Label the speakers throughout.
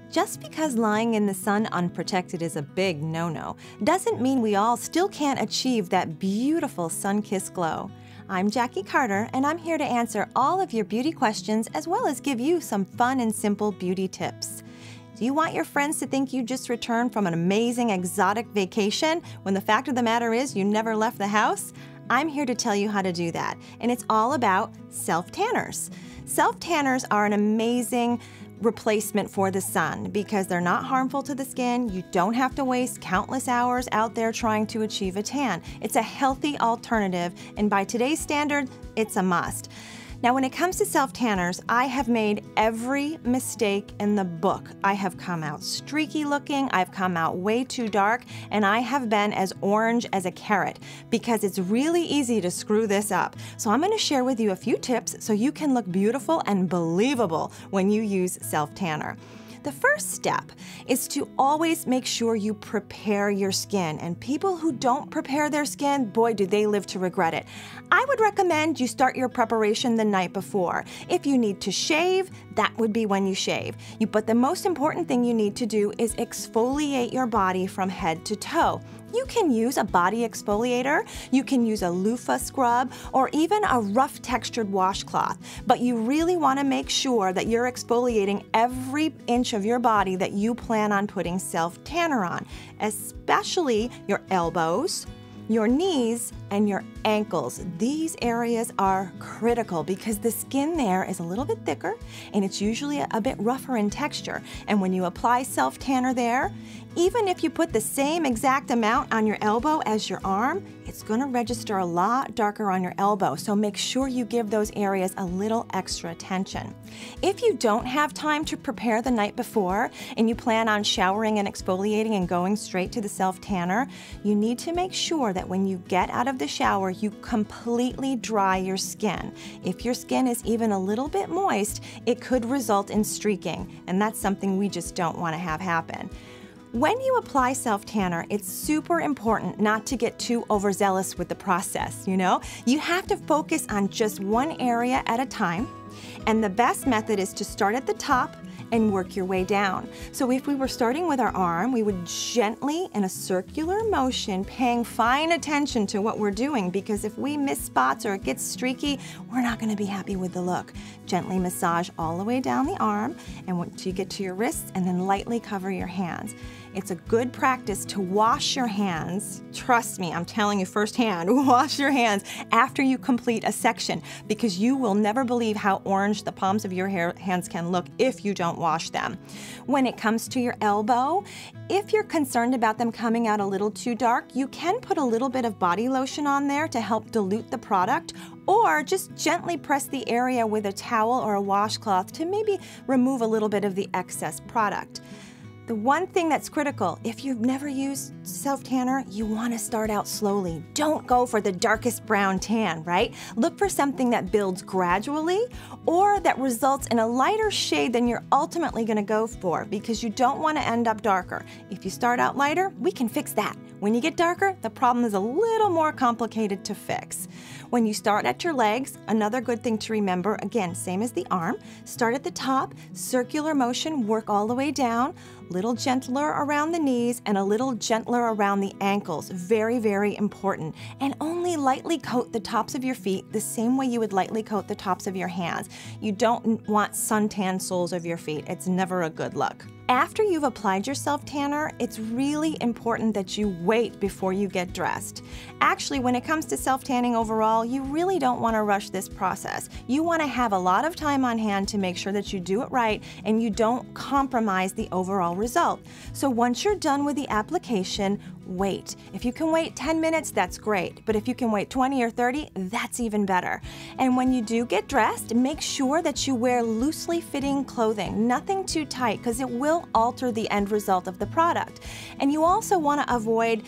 Speaker 1: Just because lying in the sun unprotected is a big no-no, doesn't mean we all still can't achieve that beautiful sun-kissed glow. I'm Jackie Carter, and I'm here to answer all of your beauty questions as well as give you some fun and simple beauty tips. Do you want your friends to think you just returned from an amazing exotic vacation when the fact of the matter is you never left the house? I'm here to tell you how to do that, and it's all about self-tanners. Self-tanners are an amazing replacement for the sun because they're not harmful to the skin. You don't have to waste countless hours out there trying to achieve a tan. It's a healthy alternative, and by today's standard, it's a must. Now, when it comes to self-tanners, I have made every mistake in the book. I have come out streaky looking, I've come out way too dark, and I have been as orange as a carrot because it's really easy to screw this up. So I'm going to share with you a few tips so you can look beautiful and believable when you use self-tanner. The first step is to always make sure you prepare your skin, and people who don't prepare their skin, boy, do they live to regret it. I would recommend you start your preparation the night before. If you need to shave, that would be when you shave. But the most important thing you need to do is exfoliate your body from head to toe. You can use a body exfoliator, you can use a loofah scrub, or even a rough textured washcloth. But you really want to make sure that you're exfoliating every inch of your body that you plan on putting self-tanner on, especially your elbows, your knees, and your ankles. These areas are critical because the skin there is a little bit thicker and it's usually a bit rougher in texture. And when you apply self-tanner there, even if you put the same exact amount on your elbow as your arm, it's going to register a lot darker on your elbow. So make sure you give those areas a little extra attention. If you don't have time to prepare the night before and you plan on showering and exfoliating and going straight to the self-tanner, you need to make sure that when you get out of the shower, you completely dry your skin. If your skin is even a little bit moist, it could result in streaking, and that's something we just don't want to have happen. When you apply self-tanner, it's super important not to get too overzealous with the process, You have to focus on just one area at a time, and the best method is to start at the top and work your way down. So if we were starting with our arm, we would gently, in a circular motion, paying fine attention to what we're doing, because if we miss spots or it gets streaky, we're not going to be happy with the look. Gently massage all the way down the arm, and once you get to your wrists, and then lightly cover your hands. It's a good practice to wash your hands. Trust me, I'm telling you firsthand, wash your hands after you complete a section, because you will never believe how orange the palms of your hands can look if you don't wash them. When it comes to your elbow, if you're concerned about them coming out a little too dark, you can put a little bit of body lotion on there to help dilute the product, or just gently press the area with a towel or a washcloth to maybe remove a little bit of the excess product. The one thing that's critical, if you've never used self-tanner, you want to start out slowly. Don't go for the darkest brown tan, right? Look for something that builds gradually or that results in a lighter shade than you're ultimately going to go for, because you don't want to end up darker. If you start out lighter, we can fix that. When you get darker, the problem is a little more complicated to fix. When you start at your legs, another good thing to remember, again, same as the arm, start at the top, circular motion, work all the way down, little gentler around the knees and a little gentler around the ankles. Very, very important. And only lightly coat the tops of your feet the same way you would lightly coat the tops of your hands. You don't want suntan soles of your feet. It's never a good look. After you've applied your self-tanner, it's really important that you wait before you get dressed. Actually, when it comes to self-tanning overall, you really don't want to rush this process. You want to have a lot of time on hand to make sure that you do it right and you don't compromise the overall result. So once you're done with the application, wait. If you can wait 10 minutes, that's great. But if you can wait 20 or 30, that's even better. And when you do get dressed, make sure that you wear loosely fitting clothing, nothing too tight, because it will alter the end result of the product. And you also want to avoid,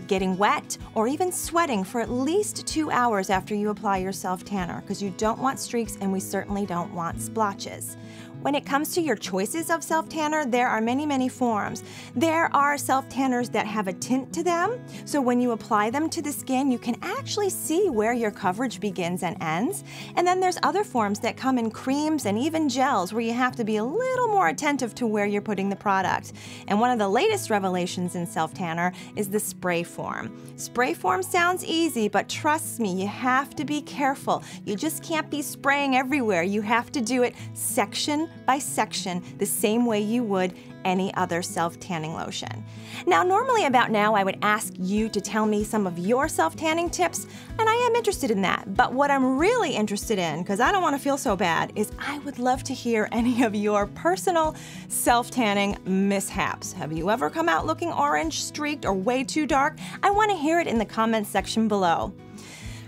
Speaker 1: getting wet or even sweating for at least 2 hours after you apply your self-tanner, because you don't want streaks and we certainly don't want splotches. When it comes to your choices of self-tanner, there are many, many forms. There are self-tanners that have a tint to them, so when you apply them to the skin, you can actually see where your coverage begins and ends. And then there's other forms that come in creams and even gels where you have to be a little more attentive to where you're putting the product. And one of the latest revelations in self-tanner is the spray form. Spray form sounds easy, but trust me, you have to be careful. You just can't be spraying everywhere. You have to do it section by section, the same way you would any other self-tanning lotion. Now, normally about now, I would ask you to tell me some of your self-tanning tips, and I am interested in that. But what I'm really interested in, because I don't want to feel so bad, is I would love to hear any of your personal self-tanning mishaps. Have you ever come out looking orange, streaked, or way too dark? I want to hear it in the comments section below.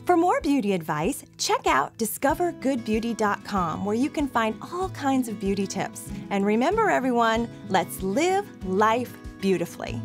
Speaker 1: For more beauty advice, check out discovergoodbeauty.com, where you can find all kinds of beauty tips. And remember, everyone, let's live life beautifully.